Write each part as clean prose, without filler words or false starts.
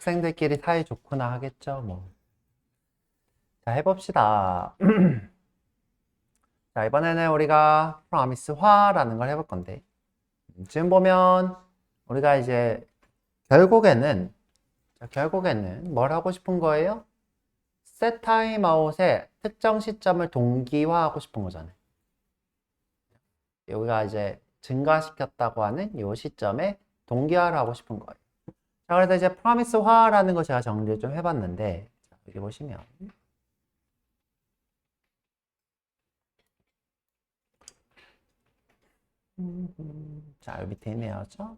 학생들끼리 사이 좋구나 하겠죠, 뭐. 자, 해봅시다. 자, 이번에는 우리가 프로미스화라는 걸 해볼 건데, 지금 보면 우리가 이제 결국에는 뭘 하고 싶은 거예요? set timeout의 특정 시점을 동기화하고 싶은 거잖아요. 여기가 이제 증가시켰다고 하는 이 시점에 동기화를 하고 싶은 거예요. 자, 그래서 이제 프로미스화라는 거 제가 정리를 좀 해봤는데, 자, 여기 보시면 자, 여기 밑에 있네요. 그렇죠?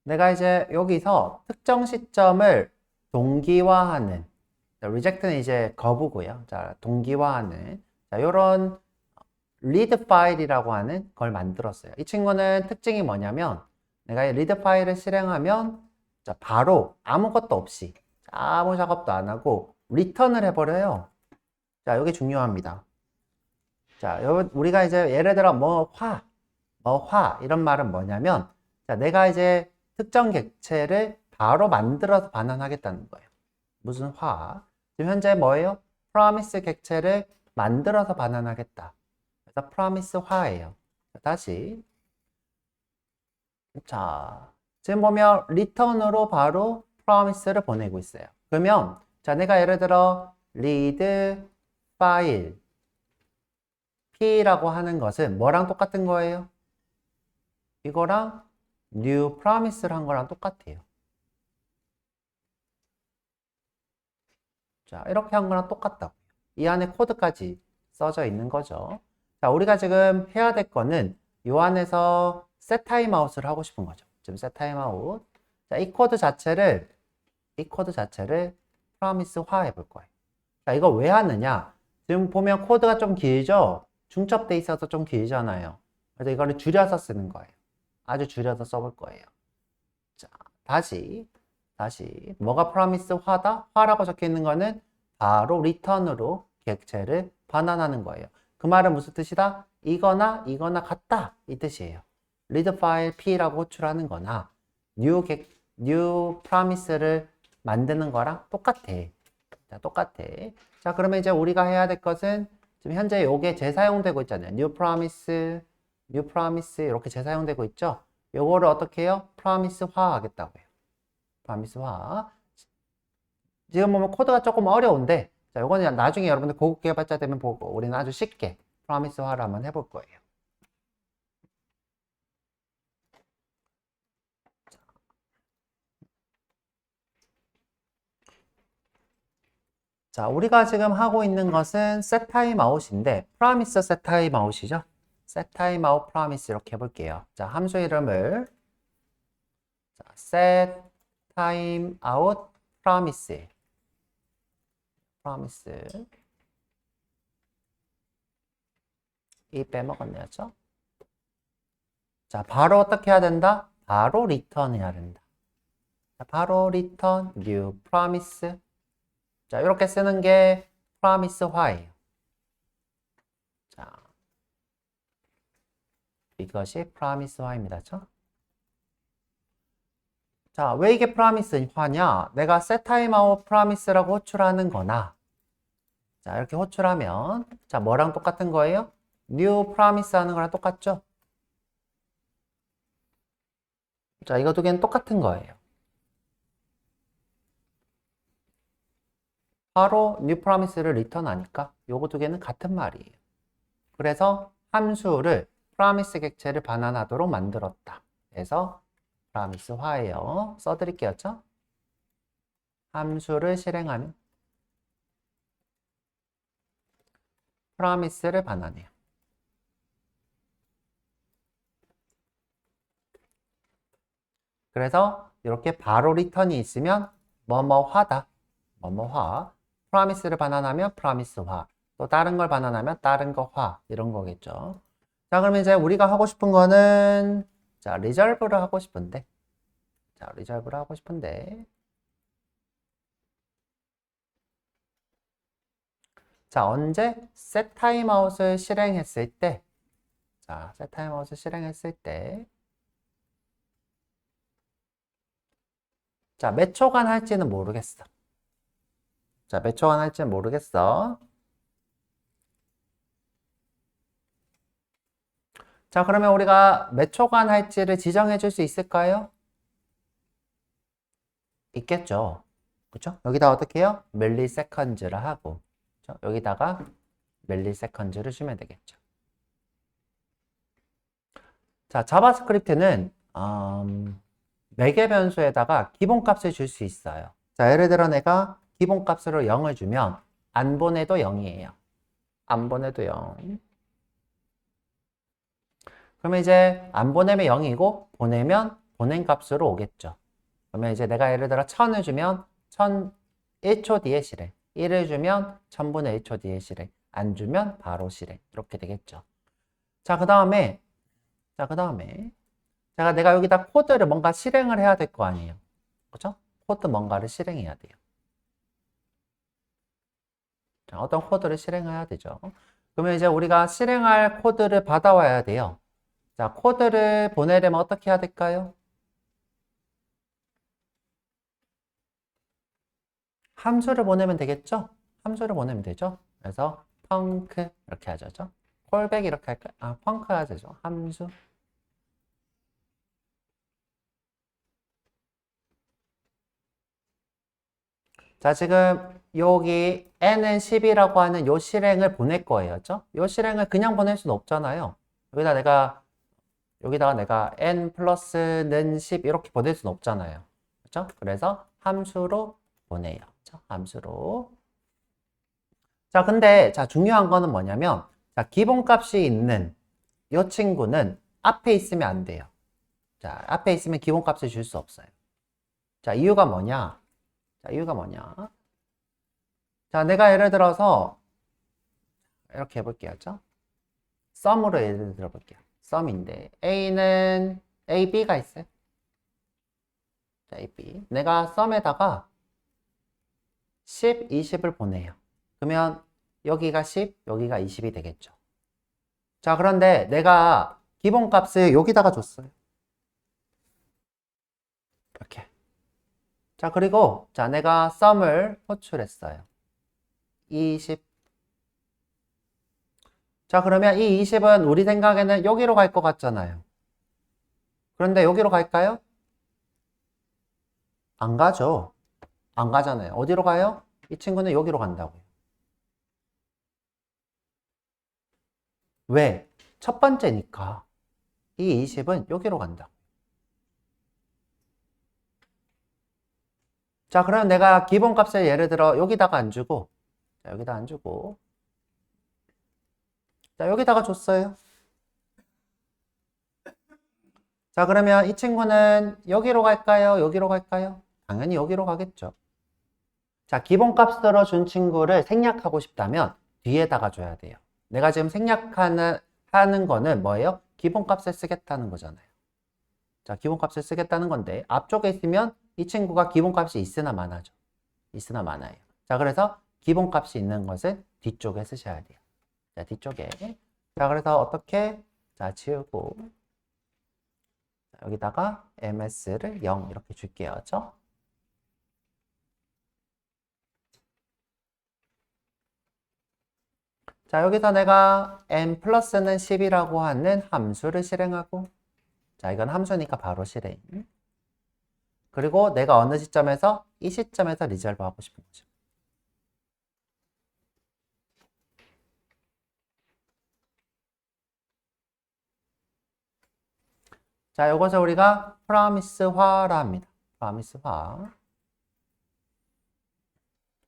내가 이제 여기서 특정 시점을 동기화하는, reject는 이제 거부고요. 자, 동기화하는, 자, 요런 read 파일이라고 하는 걸 만들었어요. 이 친구는 특징이 뭐냐면, 내가 이 read 파일을 실행하면, 자, 바로 아무것도 없이, 아무 작업도 안 하고, return을 해버려요. 자, 이게 중요합니다. 자, 우리가 이제 예를 들어 이런 말은 뭐냐면, 자, 내가 이제 특정 객체를 바로 만들어서 반환하겠다는 거예요. 무슨 화? 지금 현재 뭐예요? promise 객체를 만들어서 반환하겠다. 그래서 promise 화예요. 다시. 자, 지금 보면 return으로 바로 promise를 보내고 있어요. 그러면, 자, 내가 예를 들어 read file P라고 하는 것은 뭐랑 똑같은 거예요? 이거랑 new promise를 한 거랑 똑같아요. 자, 이렇게 한 거랑 똑같다고요. 이 안에 코드까지 써져 있는 거죠. 자, 우리가 지금 해야 될 거는 이 안에서 set timeout을 하고 싶은 거죠. 지금 set timeout. 자, 이 코드 자체를 promise화 해볼 거예요. 자, 이거 왜 하느냐? 지금 보면 코드가 좀 길죠? 중첩돼 있어서 좀 길잖아요. 그래서 이거를 줄여서 쓰는 거예요. 아주 줄여서 써볼 거예요. 자, 다시 뭐가 promise 화다? 화라고 적혀 있는 거는 바로 return으로 객체를 반환하는 거예요. 그 말은 무슨 뜻이다? 이거나 같다 이 뜻이에요. read file p라고 호출하는 거나 new promise를 만드는 거랑 똑같아. 자, 똑같아. 자, 그러면 이제 우리가 해야 될 것은 지금 현재 요게 재사용되고 있잖아요. new promise 이렇게 재사용되고 있죠? 요거를 어떻게 해요? promise화 하겠다고요. promise화. 지금 보면 코드가 조금 어려운데, 자, 요거는 나중에 여러분들 고급 개발자 되면 보고, 우리는 아주 쉽게 promise화를 한번 해볼 거예요. 자, 우리가 지금 하고 있는 것은 set timeout인데, promise set timeout이죠? set timeout promise 이렇게 해볼게요. 자, 함수 이름을 자, set timeout promise 이 빼먹었네요. 죠 자, 바로 어떻게 해야 된다? 바로 return 해야 된다. 자, 바로 return new promise. 자, 이렇게 쓰는 게 promise화예요. 자, 이것이 promise화입니다. 죠 자, 왜 이게 promise화냐? 내가 set timeout promise라고 호출하는 거나, 자, 이렇게 호출하면, 자, 뭐랑 똑같은 거예요? new promise 하는 거랑 똑같죠? 자, 이거 두 개는 똑같은 거예요. 바로 new promise를 return 하니까 요거 두 개는 같은 말이에요. 그래서 함수를 promise 객체를 반환하도록 만들었다. 그래서 promise화예요. 써드릴게요. 죠 함수를 실행하면 promise를 반환해요. 그래서 이렇게 바로 return이 있으면 뭐뭐화다. 뭐뭐화. promise를 반환하면 promise화. 또 다른 걸 반환하면 다른 거 화. 이런 거겠죠. 자, 그러면 이제 우리가 하고 싶은 거는 자, resolve를 하고 싶은데 자, resolve를 하고 싶은데 자, 언제 set timeout을 실행했을 때 자, set timeout을 실행했을 때 자, 몇 초간 할지는 모르겠어. 자, 몇 초간 할지는 모르겠어. 자, 그러면 우리가 몇 초간 할지를 지정해 줄 수 있을까요? 있겠죠. 그쵸? 여기다 어떻게 해요? 밀리세컨즈를 하고, 그쵸? 여기다가 밀리세컨즈를 주면 되겠죠. 자, 자바스크립트는 매개 변수에다가 기본값을 줄 수 있어요. 자, 예를 들어 내가 기본값으로 0을 주면 안 보내도 0이에요. 안 보내도 0. 그러면 이제 안 보내면 0이고 보내면 보낸 값으로 오겠죠. 그러면 이제 내가 예를 들어 1000을 주면 1000 1초 뒤에 실행. 1을 주면 1000분의 1초 뒤에 실행. 안 주면 바로 실행. 이렇게 되겠죠. 자, 그 다음에 내가 여기다 코드를 뭔가 실행을 해야 될 거 아니에요. 그죠? 코드 뭔가를 실행해야 돼요. 자, 어떤 코드를 실행해야 되죠. 그러면 이제 우리가 실행할 코드를 받아와야 돼요. 자, 코드를 보내려면 어떻게 해야 될까요? 함수를 보내면 되겠죠? 함수를 보내면 되죠? 그래서 펑크 이렇게 하죠. 콜백 이렇게 할까요? 아, 펑크 하죠. 함수. 자, 지금 여기 n은 10이라고 하는 요 실행을 보낼 거예요. 그죠? 요 실행을 그냥 보낼 수는 없잖아요. 여기다가 내가 n 플러스는 10 이렇게 보낼 수는 없잖아요. 그죠? 그래서 함수로 보내요. 그죠? 함수로. 자, 근데 자, 중요한 거는 뭐냐면 자, 기본값이 있는 이 친구는 앞에 있으면 안 돼요. 자, 앞에 있으면 기본값을 줄 수 없어요. 자, 이유가 뭐냐? 자, 이유가 뭐냐? 자, 내가 예를 들어서 이렇게 해볼게요. 그죠? 썸으로 예를 들어볼게요. 썸인데 A는 A, B가 있어요. 자, A, B. 내가 썸에다가 10, 20을 보내요. 그러면 여기가 10, 여기가 20이 되겠죠. 자, 그런데 내가 기본값을 여기다가 줬어요. 이렇게. 자, 그리고 자, 내가 썸을 호출했어요. 20. 자, 그러면 이 20은 우리 생각에는 여기로 갈 것 같잖아요. 그런데 여기로 갈까요? 안 가죠. 안 가잖아요. 어디로 가요? 이 친구는 여기로 간다고요. 왜? 첫 번째니까. 이 20은 여기로 간다. 자, 그럼 내가 기본값을 예를 들어 여기다가 안 주고, 자, 여기다 안 주고, 자, 여기다가 줬어요. 자, 그러면 이 친구는 여기로 갈까요? 여기로 갈까요? 당연히 여기로 가겠죠. 자, 기본값으로 준 친구를 생략하고 싶다면 뒤에다가 줘야 돼요. 내가 지금 하는 거는 뭐예요? 기본값을 쓰겠다는 거잖아요. 자, 기본값을 쓰겠다는 건데 앞쪽에 있으면 이 친구가 기본값이 있으나 마나죠. 있으나 마나예요. 자, 그래서 기본값이 있는 것은 뒤쪽에 쓰셔야 돼요. 자, 뒤쪽에. 자, 그래서 어떻게? 자, 지우고 자, 여기다가 ms를 0 이렇게 줄게요. 그죠? 자, 여기서 내가 n 플러스는 10이라고 하는 함수를 실행하고 자, 이건 함수니까 바로 실행. 그리고 내가 어느 시점에서 이 시점에서 리졸브 하고 싶은 거죠. 자, 이것을 우리가 프라미스화라 합니다. 프라미스화.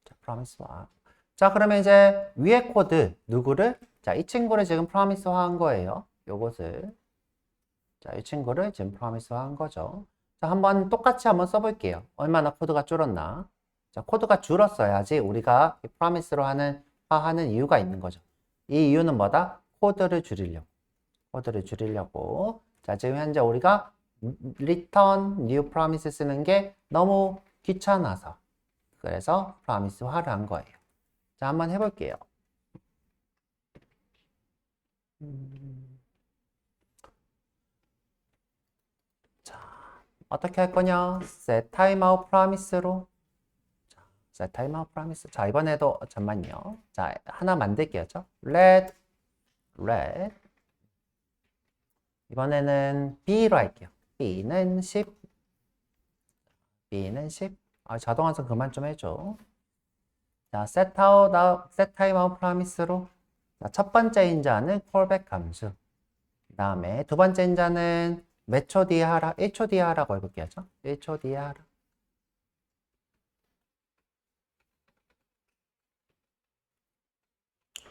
자, 프라미스화. 자, 그러면 이제 위에 코드 누구를? 자, 이 친구를 지금 프라미스화 한 거예요. 요것을. 자, 이 친구를 지금 프라미스화 한 거죠. 자, 똑같이 한번 써볼게요. 얼마나 코드가 줄었나? 자, 코드가 줄었어야지 우리가 프라미스로 하는 이유가 있는 거죠. 이 이유는 뭐다? 코드를 줄이려고. 코드를 줄이려고. 자, 지금 현재 우리가 return new promise 쓰는 게 너무 귀찮아서. 그래서 프라미스화를 한 거예요. 자, 한번 해볼게요. 자, 어떻게 할 거냐? set timeout promise로. 자, set timeout promise. 자, 이번에도 잠만요. 자, 하나 만들게요. let 이번에는 b로 할게요. b는 10. b는 10. 아, 자동 완성 그만 좀 해줘. 자, set timeout promise로. 자, 첫 번째 인자는 callback 함수. 그 다음에 두 번째 인자는 몇 초 뒤에 하라? 1초 뒤에 하라고 해볼게요. 1초 뒤에 하라.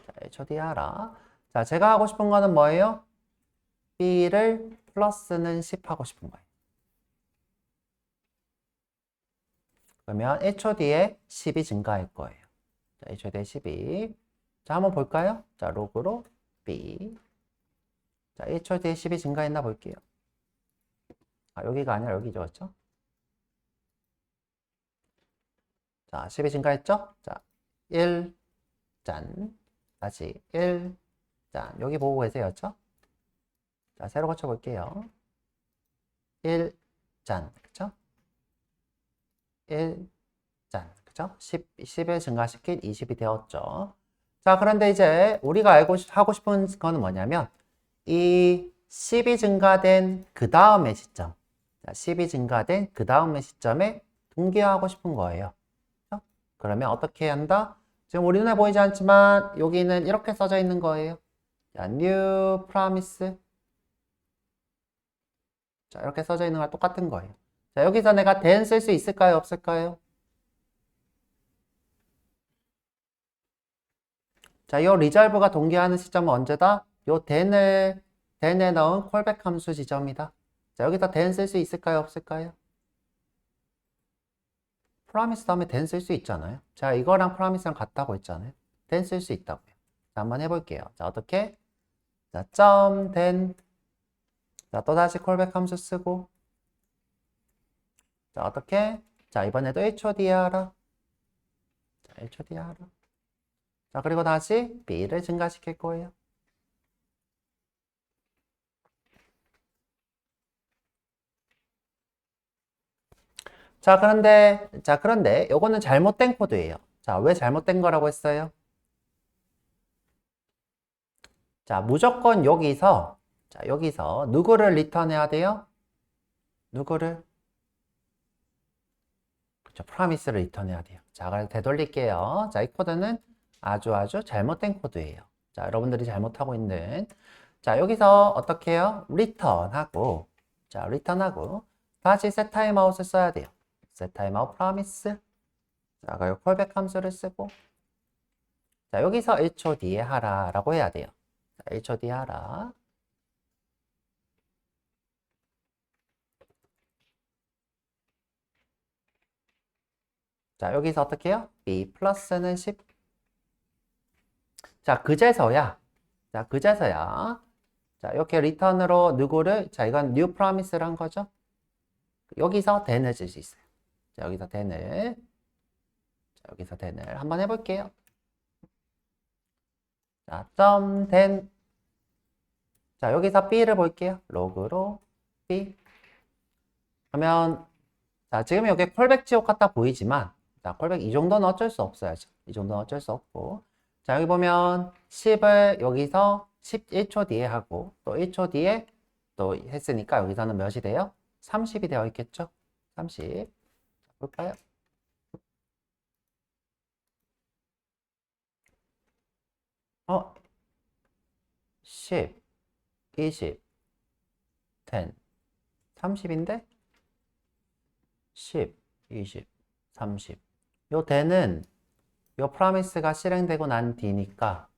자, 1초 뒤에 하라. 자, 제가 하고 싶은 거는 뭐예요? b를 플러스는 10 하고 싶은 거예요. 그러면 1초 뒤에 10이 증가할 거예요. 자, 1초 뒤에 10이. 자, 한번 볼까요? 자, 로그로 b. 자, 1초 뒤에 10이 증가했나 볼게요. 아, 여기가 아니라 여기죠, 그렇죠? 자, 10이 증가했죠? 자, 1, 짠. 다시 1, 짠. 여기 보고 계세요, 그렇죠? 자, 새로 고쳐볼게요. 1, 짠. 그쵸? 1, 짠. 그쵸? 10을 증가시킨 20이 되었죠. 자, 그런데 이제 우리가 하고 싶은 거는 뭐냐면, 이 10이 증가된 그 다음의 시점. 자, 10이 증가된 그 다음의 시점에 동기화하고 싶은 거예요. 그쵸? 그러면 어떻게 한다? 지금 우리 눈에 보이지 않지만, 여기는 이렇게 써져 있는 거예요. 자, new promise. 자, 이렇게 써져 있는 거랑 똑같은 거예요. 자, 여기서 내가 then 쓸 수 있을까요? 없을까요? 자, 이 resolve가 동기화하는 시점은 언제다? 요 then에 넣은 callback 함수 지점이다. 자, 여기서 then 쓸 수 있을까요? 없을까요? promise 다음에 then 쓸 수 있잖아요. 자, 이거랑 promise랑 같다고 했잖아요. then 쓸 수 있다고요. 자, 한번 해볼게요. 자, 어떻게? 자, then. 자, 또다시 callback 함수 쓰고. 자, 어떻게? 자, 이번에도 1초 뒤에 하라. 자, 1초 뒤에 하라. 자, 그리고 다시 b를 증가시킬 거예요. 자, 그런데 요거는 잘못된 코드예요. 자, 왜 잘못된 거라고 했어요? 자, 무조건 여기서 누구를 리턴해야 돼요? 누구를? 그렇죠. 프라미스를 리턴해야 돼요. 자, 그래서 되돌릴게요. 자, 이 코드는 아주 잘못된 코드예요. 자, 여러분들이 잘못하고 있는. 자, 여기서 어떻게 해요? 리턴하고, 자, 리턴하고, 다시 set timeout을 써야 돼요. set timeout promise. 자, 그리고 callback 함수를 쓰고, 자, 여기서 1초 뒤에 하라라고 해야 돼요. 자, 1초 뒤에 하라. 자, 여기서 어떻게 해요? b 플러스는 10. 자, 그제서야. 자, 이렇게 리턴으로 누구를, 자, 이건 new promise를 한 거죠. 여기서 then을 쓸 수 있어요. 자, 여기서 then을 한번 해볼게요. 자, .then. 자, 여기서 b를 볼게요. 로그로 b. 그러면, 자, 지금 여기 콜백 지옥 같다 보이지만, 자, 콜백 이 정도는 어쩔 수 없어야죠. 이 정도는 어쩔 수 없고. 자, 여기 보면 10을 여기서 11초 뒤에 하고, 또 1초 뒤에 또 했으니까 여기서는 몇이 돼요? 30이 되어 있겠죠? 30. 볼까요? 어, 10, 20, 10, 30인데? 10, 20, 30. 요 대는 요 프라미스가 실행되고 난 뒤니까,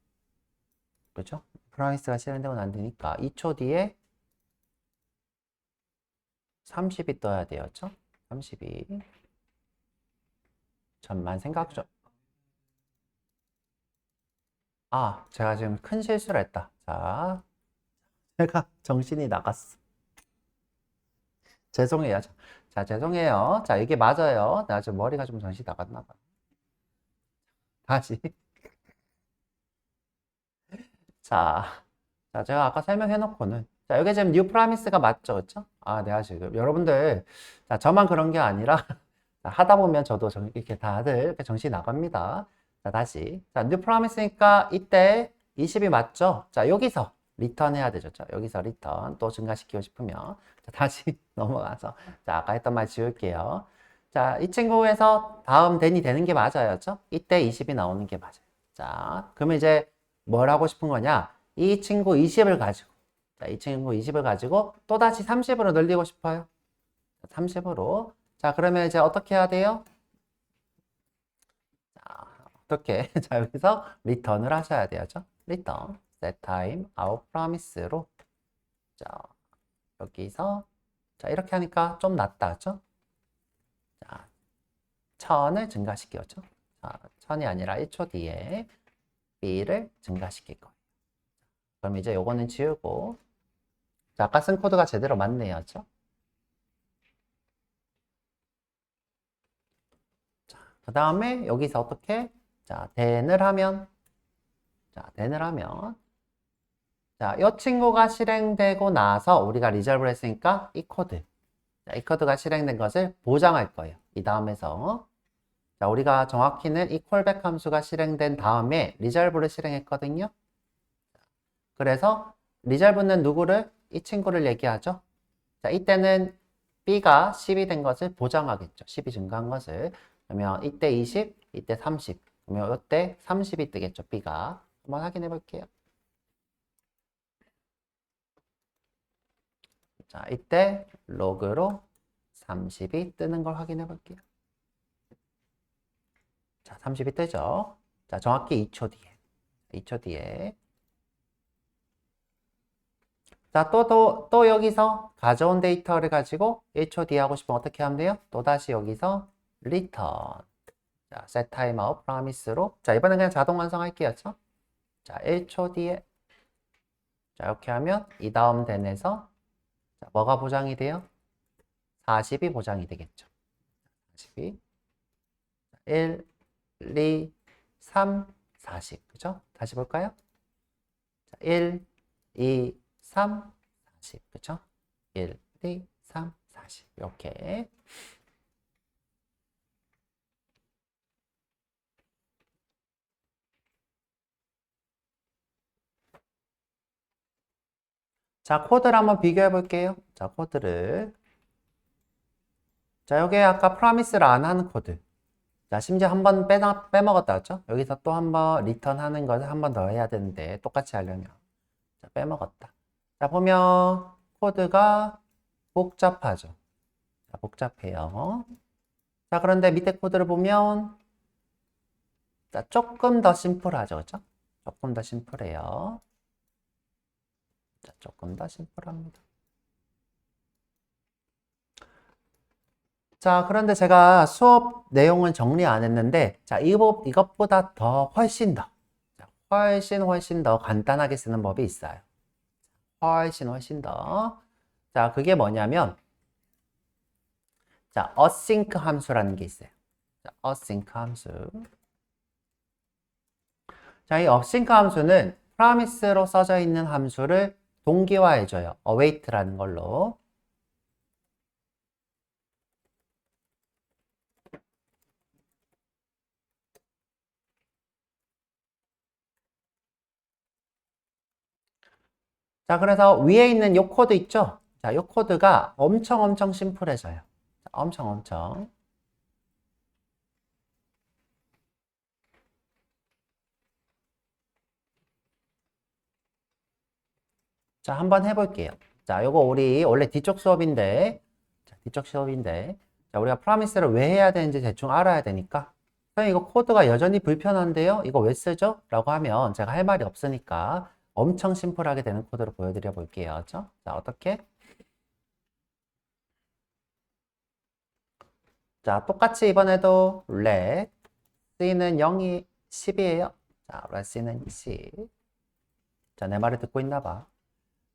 그렇죠? 프라미스가 실행되고 난 뒤니까 2초 뒤에 30이 떠야 되었죠? 30이. 잠만 생각 좀. 아, 제가 지금 큰 실수를 했다. 자, 제가 정신이 나갔어. 죄송해요. 자, 죄송해요. 자, 이게 맞아요. 나 지금 머리가 좀 정신이 나갔나 봐. 다시. 자, 제가 아까 설명해 놓고는 자, 여기 지금 new promise가 맞죠? 그쵸? 아, 내가 지금 여러분들, 자, 저만 그런 게 아니라 자, 하다 보면 저도 이렇게 다들 이렇게 정신이 나갑니다. 자, 다시. 자, new promise니까 이때 20이 맞죠? 자, 여기서 리턴 해야 되죠. 자, 여기서 리턴 또 증가시키고 싶으면. 자, 다시 넘어가서. 자, 아까 했던 말 지울게요. 자, 이 친구에서 다음 then이 되는 게 맞아요. 그죠? 이때 20이 나오는 게 맞아요. 자, 그러면 이제 뭘 하고 싶은 거냐? 이 친구 20을 가지고, 자, 이 친구 20을 가지고 또다시 30으로 늘리고 싶어요. 30으로. 자, 그러면 이제 어떻게 해야 돼요? 자, 어떻게? 자, 여기서 리턴을 하셔야 돼야죠. 리턴, set time, out promise로. 자, 여기서. 자, 이렇게 하니까 좀 낫다. 그죠? 자, 1000을 증가시켰죠. 자, 1000이 아니라 1초 뒤에 B를 증가시킬 거예요. 그럼 이제 요거는 지우고. 자, 아까 쓴 코드가 제대로 맞네요. 그죠? 그 다음에 여기서 어떻게? 자, then을 하면, 자, then을 하면, 자, 이 친구가 실행되고 나서 우리가 리졸브를 했으니까 이 코드, 자, 이 코드가 실행된 것을 보장할 거예요. 이 다음에서. 자, 우리가 정확히는 이 콜백 함수가 실행된 다음에 리졸브를 실행했거든요. 그래서 리졸브는 누구를? 이 친구를 얘기하죠. 자, 이때는 B가 10이 된 것을 보장하겠죠. 10이 증가한 것을. 그러면 이때 20, 이때 30. 그러면 이때 30이 뜨겠죠. B가. 한번 확인해 볼게요. 자, 이때 로그로 30이 뜨는 걸 확인해 볼게요. 자, 30이 뜨죠. 자, 정확히 2초 뒤에. 2초 뒤에. 자, 또 여기서 가져온 데이터를 가지고 1초 뒤에 하고 싶으면 어떻게 하면 돼요? 또다시 여기서 return. 자, set timeout promise로. 자, 이번엔 그냥 자동 완성할게요. 죠 자, 1초 뒤에. 자, 이렇게 하면 이 다음 then에서 자, 뭐가 보장이 돼요? 40이 보장이 되겠죠. 40이. 1, 2, 3, 40. 그죠? 다시 볼까요? 자, 1, 2, 3, 40. 그죠? 1, 2, 3, 40. 이렇게. 자, 코드를 한번 비교해 볼게요. 자, 코드를. 자, 여기 아까 프로미스를 안 하는 코드. 자, 심지어 한 번 빼먹었다, 그죠? 여기서 또 한 번 리턴 하는 것을 한 번 더 해야 되는데, 똑같이 하려면. 자, 빼먹었다. 자, 보면 코드가 복잡하죠. 자, 복잡해요. 자, 그런데 밑에 코드를 보면, 자, 조금 더 심플하죠, 그죠? 조금 더 심플해요. 자, 조금 더 심플합니다. 자, 그런데 제가 수업 내용은 정리 안 했는데, 자, 이것보다 더 훨씬 더, 자, 훨씬 더 간단하게 쓰는 법이 있어요. 훨씬 더. 자, 그게 뭐냐면, 자, async 함수라는 게 있어요. 자, async 함수. 자, 이 async 함수는 promise로 써져 있는 함수를 동기화해줘요. await라는 걸로. 자, 그래서 위에 있는 이 코드 있죠? 자, 이 코드가 엄청 심플해져요. 자, 엄청. 자, 한번 해볼게요. 자, 요거 우리 원래 뒤쪽 수업인데, 자, 뒤쪽 수업인데, 자, 우리가 프로미스를 왜 해야 되는지 대충 알아야 되니까, 선생님 이거 코드가 여전히 불편한데요? 이거 왜 쓰죠? 라고 하면 제가 할 말이 없으니까 엄청 심플하게 되는 코드로 보여드려 볼게요. 그죠? 자, 어떻게? 자, 똑같이 이번에도 let c는 0이 10이에요. 자, let c는 10. 자, 내 말을 듣고 있나 봐.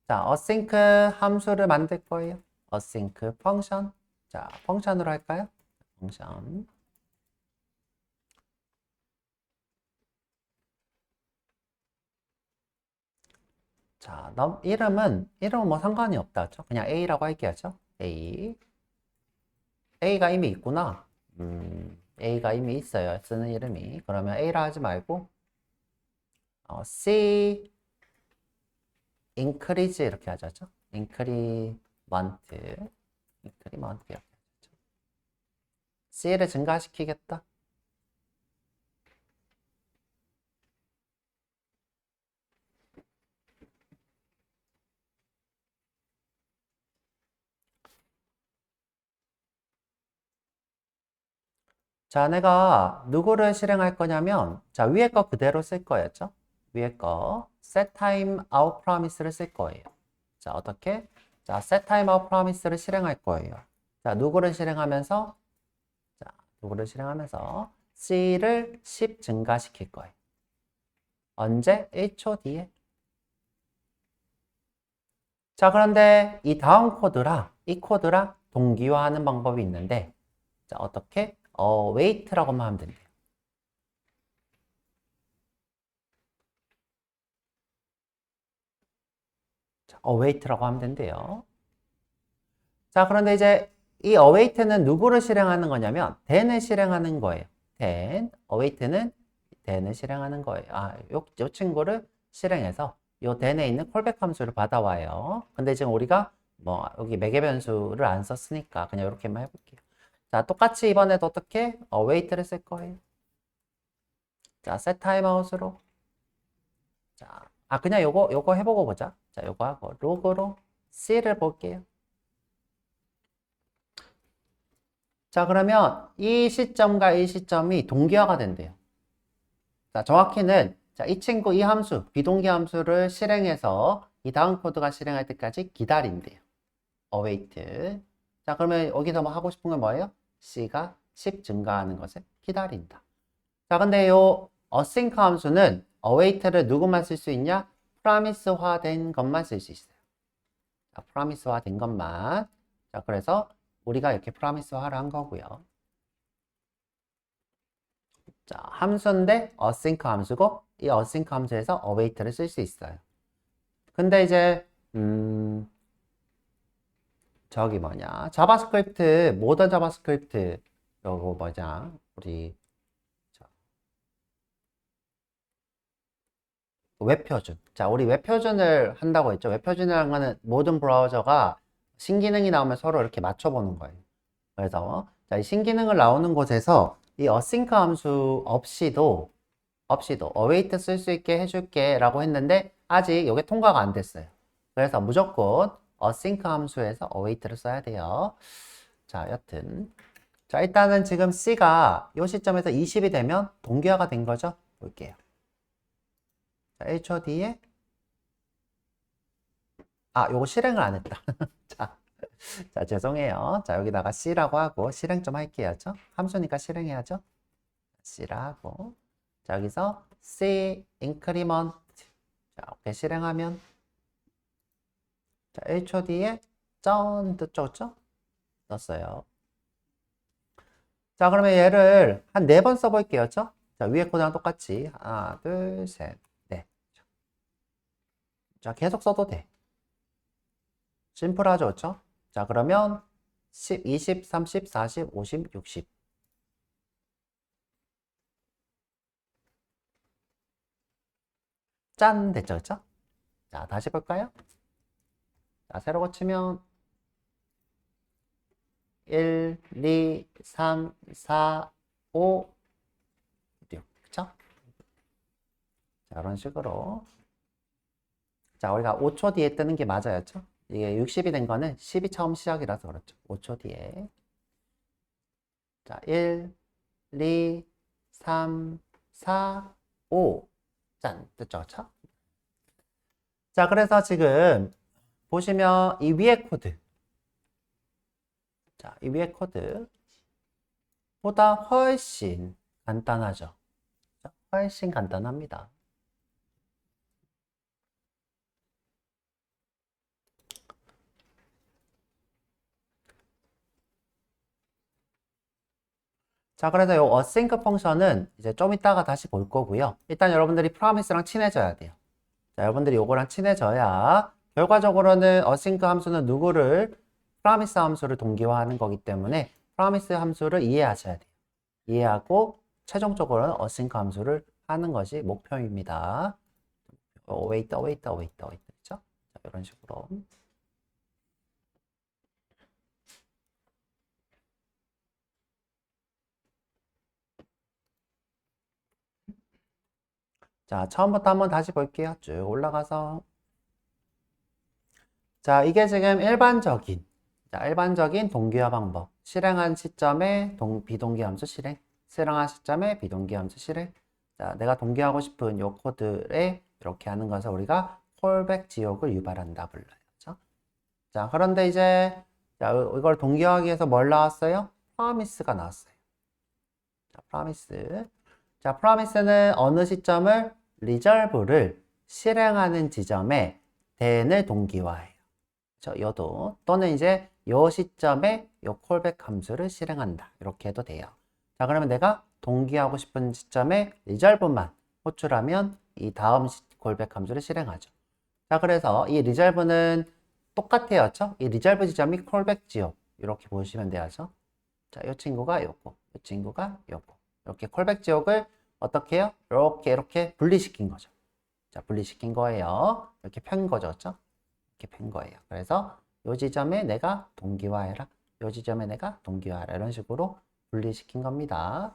자, async 함수를 만들 거예요. async 펑션. 자, 펑션으로 할까요? 펑션. 자, 이름은 뭐 상관이 없다. 죠 그냥 A라고 할게요. A. A가 이미 있구나. A가 이미 있어요. 쓰는 이름이. 그러면 A라 하지 말고, C, increase 이렇게 하죠. increment. increment 이렇게 하죠. C를 증가시키겠다. 자, 내가 누구를 실행할 거냐면, 자, 위에 거 그대로 쓸 거였죠? 위에 거, set time out promise를 쓸 거예요. 자, 어떻게? 자, set time out promise를 실행할 거예요. 자, 누구를 실행하면서, C를 10 증가시킬 거예요. 언제? 1초 뒤에. 자, 그런데 이 다음 이 코드랑 동기화하는 방법이 있는데, 자, 어떻게? wait라고만 하면 된대요. 자, await라고 하면 된대요. 자, 그런데 이제 이 await는 누구를 실행하는 거냐면, then을 실행하는 거예요. await는 then을 실행하는 거예요. 요 친구를 실행해서 요 then에 있는 콜백 함수를 받아와요. 근데 지금 우리가 뭐 여기 매개 변수를 안 썼으니까 그냥 이렇게만 해볼게요. 자, 똑같이 이번에도 어떻게? await를 쓸 거예요. 자, set timeout으로. 자, 그냥 요거 해보고 보자. 자, 요거 하고 로그로 C를 볼게요. 자, 그러면 이 시점과 이 시점이 동기화가 된대요. 자, 정확히는 자, 이 친구 이 함수, 비동기 함수를 실행해서 이 다음 코드가 실행할 때까지 기다린대요. await. 자, 그러면 여기서 뭐 하고 싶은 건 뭐예요? C가 10 증가하는 것을 기다린다. 자, 근데 요 async 함수는 await를 누구만 쓸 수 있냐? promise화된 것만 쓸 수 있어요. 자, promise화된 것만. 자, 그래서 우리가 이렇게 promise화를 한 거고요. 자, 함수인데 async 함수고 이 async 함수에서 await를 쓸 수 있어요. 근데 이제 저기 뭐냐? 자바스크립트, 모던 자바스크립트 요거 뭐냐? 우리 웹표준. 자, 우리 웹표준을 한다고 했죠. 웹표준이라는 거는 모든 브라우저가 신기능이 나오면 서로 이렇게 맞춰보는 거예요. 그래서 자, 이 신기능을 나오는 곳에서 이 async 함수 없이도 await 쓸 수 있게 해줄게 라고 했는데 아직 이게 통과가 안 됐어요. 그래서 무조건 async 함수에서 await를 써야 돼요. 자, 여튼 자, 일단은 지금 C가 이 시점에서 20이 되면 동기화가 된 거죠. 볼게요. 자, 1초 뒤에 요거 실행을 안 했다. 자, 죄송해요. 자, 여기다가 C라고 하고 실행 좀 할게요. 함수니까 실행해야죠. C라고. 자, 여기서 C increment. 자, 오케이. 실행하면. 자, 1초 뒤에 뜻죠? 떴어요. 자, 그러면 얘를 한 4번 써볼게요. 자, 위에 코드랑 똑같이. 하나, 둘, 셋, 넷. 자, 계속 써도 돼. 심플하죠, 그렇죠? 자, 그러면 10, 20, 30, 40, 50, 60. 짠! 됐죠, 그렇죠? 자, 다시 볼까요? 자, 세로 고치면 1, 2, 3, 4, 5, 6. 그쵸? 자, 이런 식으로. 자, 우리가 5초 뒤에 뜨는 게 맞아요. 그쵸? 이게 60이 된 거는 10이 처음 시작이라서 그렇죠. 5초 뒤에. 자, 1, 2, 3, 4, 5. 짠! 됐죠? 그쵸? 자, 그래서 지금 보시면 이 위에 코드. 자, 이 위에 코드. 보다 훨씬 간단하죠. 훨씬 간단합니다. 자, 그래서 이 async 펑션은 이제 좀 이따가 다시 볼 거고요. 일단 여러분들이 promise랑 친해져야 돼요. 자, 여러분들이 요거랑 친해져야 결과적으로는 async 함수는 누구를 promise 함수를 동기화하는 거기 때문에 promise 함수를 이해하셔야 돼요. 이해하고 최종적으로는 async 함수를 하는 것이 목표입니다. wait. 그렇죠? 자, 이런 식으로. 자, 처음부터 한번 다시 볼게요. 쭉 올라가서. 자, 이게 지금 일반적인 동기화 방법. 실행한 시점에 비동기 함수 실행. 실행한 시점에 비동기 함수 실행. 자, 내가 동기화하고 싶은 요 코드에 이렇게 하는 것을 우리가 콜백 지옥을 유발한다 불러요. 그렇죠? 자, 그런데 이제 자, 이걸 동기화하기 위해서 뭘 나왔어요? 프로미스가 나왔어요. 자, 프로미스. 자, 프로미스는 어느 시점을 리졸브를 실행하는 지점에 then을 동기화해요. 여도 또는 이제 요 시점에 요 콜백 함수를 실행한다. 이렇게 해도 돼요. 자, 그러면 내가 동기하고 싶은 시점에 리졸브만 호출하면 이 다음 콜백 함수를 실행하죠. 자, 그래서 이 리졸브는 똑같아요. 그렇죠? 이 리졸브 지점이 콜백 지역 이렇게 보시면 돼야죠. 자, 이 친구가 요거, 이 친구가 요거. 이렇게 콜백 지역을 어떻게 해요? 이렇게 분리시킨 거죠. 자, 분리시킨 거예요. 이렇게 편 거죠. 그렇죠? 이렇게 편 거예요. 그래서 요 지점에 내가 동기화해라. 요 지점에 내가 동기화해라. 이런 식으로 분리시킨 겁니다.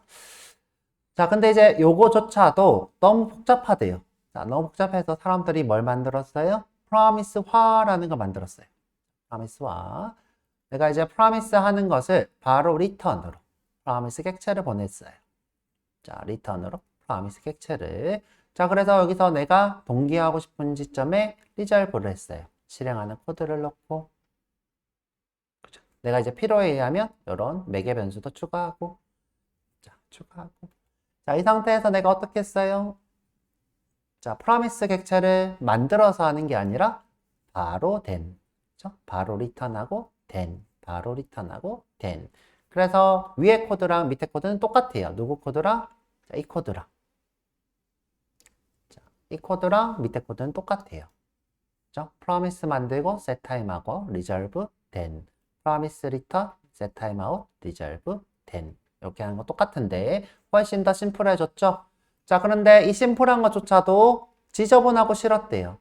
자, 근데 이제 요거조차도 너무 복잡하대요. 자, 너무 복잡해서 사람들이 뭘 만들었어요? 프로미스화라는 걸 만들었어요. 프로미스화. 내가 이제 프로미스 하는 것을 바로 리턴으로 프로미스 객체를 보냈어요. 자, 리턴으로 프로미스 객체를. 자, 그래서 여기서 내가 동기하고 싶은 지점에 리졸브를 했어요. 실행하는 코드를 넣고. 그죠? 내가 이제 필요에 의하면 이런 매개 변수도 추가하고. 자, 추가하고. 자, 이 상태에서 내가 어떻게 했어요? 자, 프로미스 객체를 만들어서 하는 게 아니라 바로 then. 그죠? 바로 리턴하고 then. 바로 리턴하고 then. 그래서 위에 코드랑 밑에 코드는 똑같아요. 누구 코드랑? 자, 이 코드랑. 자, 이 코드랑 밑에 코드는 똑같아요. 그죠? promise 만들고 set time하고 resolve then. promise return, set timeout, resolve then. 이렇게 하는 거 똑같은데 훨씬 더 심플해졌죠? 자, 그런데 이 심플한 것조차도 지저분하고 싫었대요.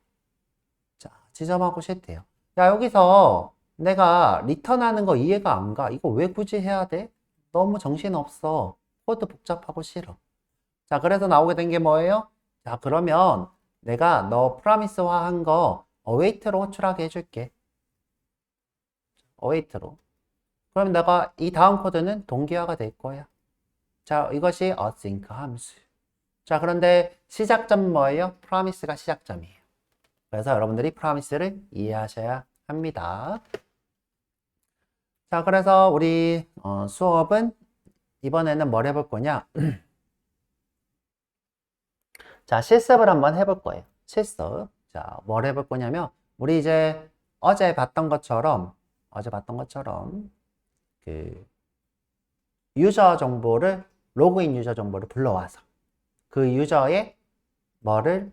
자, 지저분하고 싫대요. 야, 여기서 내가 리턴하는 거 이해가 안 가. 이거 왜 굳이 해야 돼? 너무 정신없어. 코드 복잡하고 싫어. 자, 그래서 나오게 된 게 뭐예요? 자, 그러면 내가 너 프라미스화 한 거 어웨이트로 호출하게 해줄게. 어웨이트로. 그럼 내가 이 다음 코드는 동기화가 될 거야. 자, 이것이 async 함수. 자, 그런데 시작점은 뭐예요? 프라미스가 시작점이에요. 그래서 여러분들이 프라미스를 이해하셔야 합니다. 자, 그래서 우리 수업은 이번에는 뭘 해볼 거냐? 자, 실습을 한번 해볼 거예요. 실습. 자, 뭘 해볼 거냐면, 우리 이제 어제 봤던 것처럼, 그, 유저 정보를, 로그인 유저 정보를 불러와서, 그 유저의 뭐를,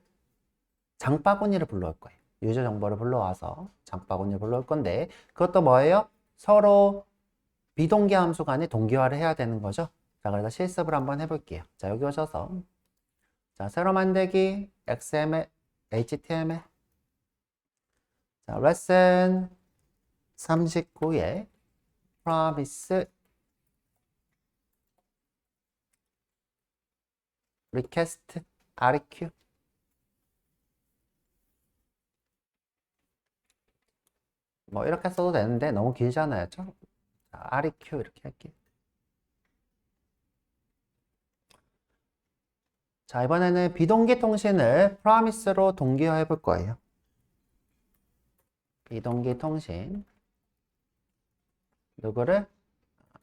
장바구니를 불러올 거예요. 유저 정보를 불러와서 장바구니를 불러올 건데, 그것도 뭐예요? 서로 비동기 함수 간에 동기화를 해야 되는 거죠. 자, 그래서 실습을 한번 해볼게요. 자, 여기 오셔서, 자, 새로 만들기, XML, HTML. 자, 레슨 39에 promise request RQ. 뭐 이렇게 써도 되는데 너무 길잖아요. 자, RQ 이렇게 할게요. 자, 이번에는 비동기 통신을 promise로 동기화해 볼 거예요. 비동기 통신. 누구를?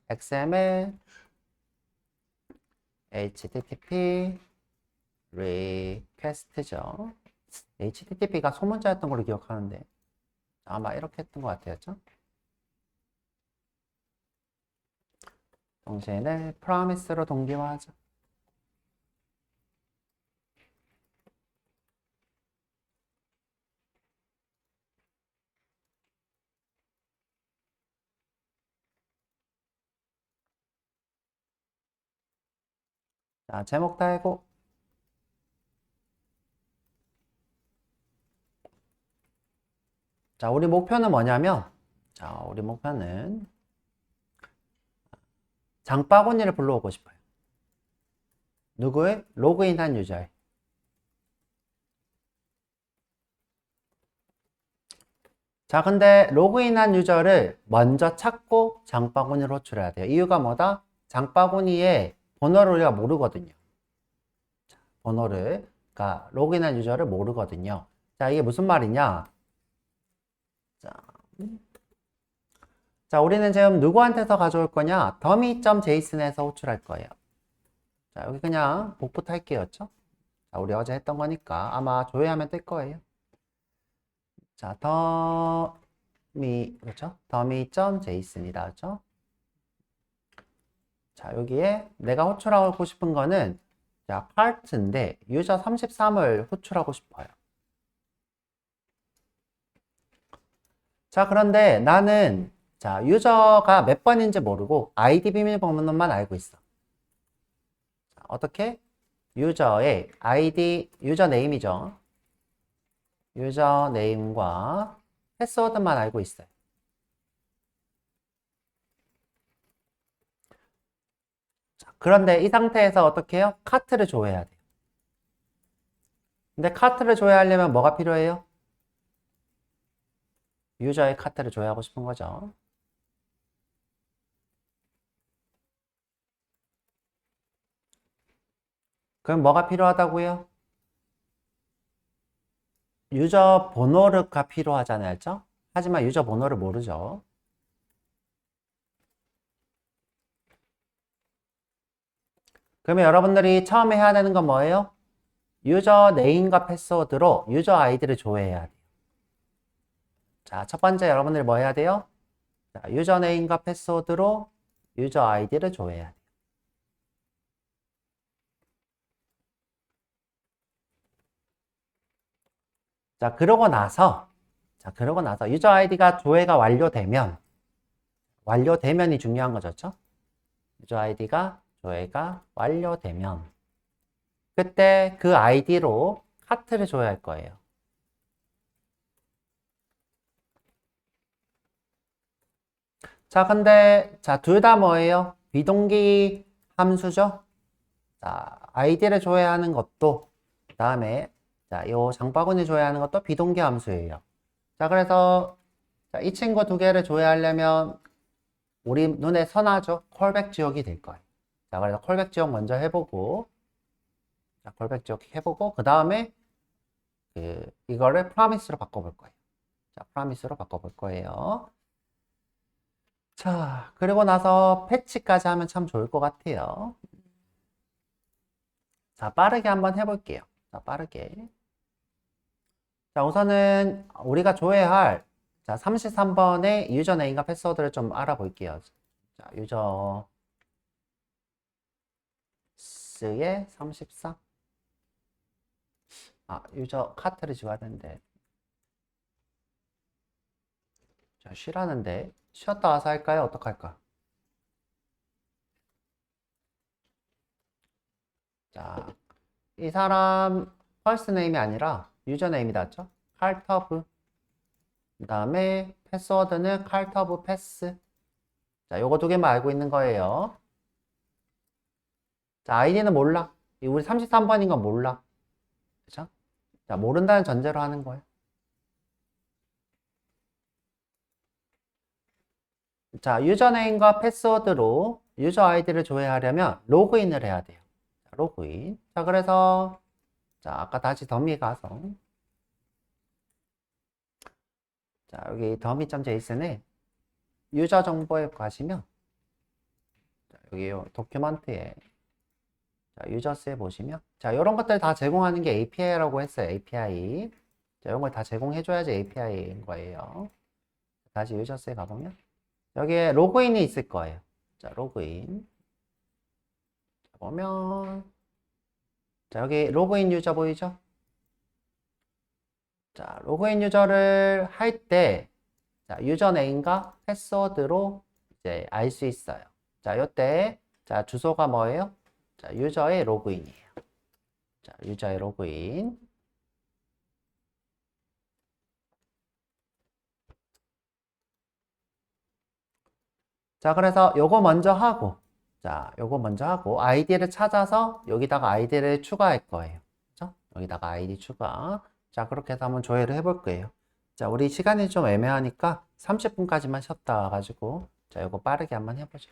XML, HTTP, request죠. HTTP가 소문자였던 걸로 기억하는데 아마 이렇게 했던 것 같아요. 통신을 promise로 동기화하죠. 자, 제목 달고. 자, 우리 목표는 뭐냐면, 자, 우리 목표는 장바구니를 불러오고 싶어요. 누구의? 로그인한 유저의. 자, 근데 로그인한 유저를 먼저 찾고 장바구니를 호출해야 돼요. 이유가 뭐다? 장바구니에 번호를 우리가 모르거든요. 자, 번호를, 그러니까 로그인한 유저를 모르거든요. 자, 이게 무슨 말이냐? 자, 우리는 지금 누구한테서 가져올 거냐? dummy.json에서 호출할 거예요. 자, 여기 그냥 복부터 할게요.죠? 자, 우리 어제 했던 거니까 아마 조회하면 뜰 거예요. 자, 그렇죠? dummy.json이다. 그렇죠? 자, 여기에 내가 호출하고 싶은 거는 자, part인데 유저 33을 호출하고 싶어요. 자, 그런데 나는 자, 유저가 몇 번인지 모르고 아이디 비밀번호만 알고 있어. 자, 어떻게? 유저의 아이디, 유저 네임이죠. 유저 네임과 패스워드만 알고 있어요. 자, 그런데 이 상태에서 어떻게 해요? 카트를 조회해야 돼요. 근데 카트를 조회하려면 뭐가 필요해요? 유저의 카트를 조회하고 싶은 거죠. 그럼 뭐가 필요하다고요? 유저 번호가 필요하잖아요. 그렇죠? 하지만 유저 번호를 모르죠. 그러면 여러분들이 처음에 해야 되는 건 뭐예요? 유저 네임과 패스워드로 유저 아이디를 조회해야 돼요. 자, 첫 번째 여러분들이 뭐 해야 돼요? 자, 유저 네임과 패스워드로 유저 아이디를 조회해야 돼요. 자, 그러고 나서 유저 아이디가 조회가 완료되면이 중요한 거죠. 그렇죠? 유저 아이디가 조회가 완료되면 그때 그 아이디로 카트를 조회할 거예요. 자, 근데 자, 둘 다 뭐예요? 비동기 함수죠? 자, 아이디를 조회하는 것도 그다음에 자, 요 장바구니 조회하는 것도 비동기 함수예요. 자, 그래서 자, 이 친구 두 개를 조회하려면 우리 눈에 선하죠? 콜백 지역이 될 거예요. 자, 그래서 콜백 지역 먼저 해보고 자, 콜백 지역 해보고 그 다음에 이거를 프라미스로 바꿔볼 거예요. 자, 프라미스로 바꿔볼 거예요. 자, 그리고 나서 패치까지 하면 참 좋을 것 같아요. 자, 빠르게 한번 해볼게요. 자, 빠르게. 자, 우선은 우리가 조회할 자, 33번의 유저 네임과 패스워드를 좀 알아볼게요. 자, 유저 스의 34. 아, 유저 카트를 지워야 되는데. 자, 쉬라는데. 쉬었다 와서 할까요? 어떡할까? 자, 이 사람 퍼스트 네임이 아니라 유저 네임이다. 죠 칼터브. 그 다음에 패스워드는 칼터브 패스. 자, 요거 두 개만 알고 있는 거예요. 자, 아이디는 몰라. 우리 33번인 건 몰라. 그죠? 자, 모른다는 전제로 하는 거예요. 자, 유저네임과 패스워드로 유저 아이디를 조회하려면 로그인을 해야 돼요. 자, 로그인. 자, 그래서 자, 아까 다시 더미 가서 자, 여기 더미.json에 유저 정보에 가시면 자, 여기 도큐먼트에 자, 유저스에 보시면 자, 이런 것들 다 제공하는 게 API라고 했어요. API. 자, 이런 걸 다 제공해줘야지 API인 거예요. 다시 유저스에 가보면 여기에 로그인이 있을 거예요. 자, 로그인. 자, 보면 자, 여기 로그인 유저 보이죠? 자, 로그인 유저를 할 때 자, 유저네임과 패스워드로 이제 알 수 있어요. 자, 요때 자, 주소가 뭐예요? 자, 유저의 로그인이에요. 자, 유저의 로그인. 자, 그래서 요거 먼저 하고, 자, 요거 먼저 하고, 아이디를 찾아서 여기다가 아이디를 추가할 거예요. 그죠? 여기다가 아이디 추가. 자, 그렇게 해서 한번 조회를 해볼 거예요. 자, 우리 시간이 좀 애매하니까 30분까지만 쉬었다 가지고, 자, 요거 빠르게 한번 해보죠.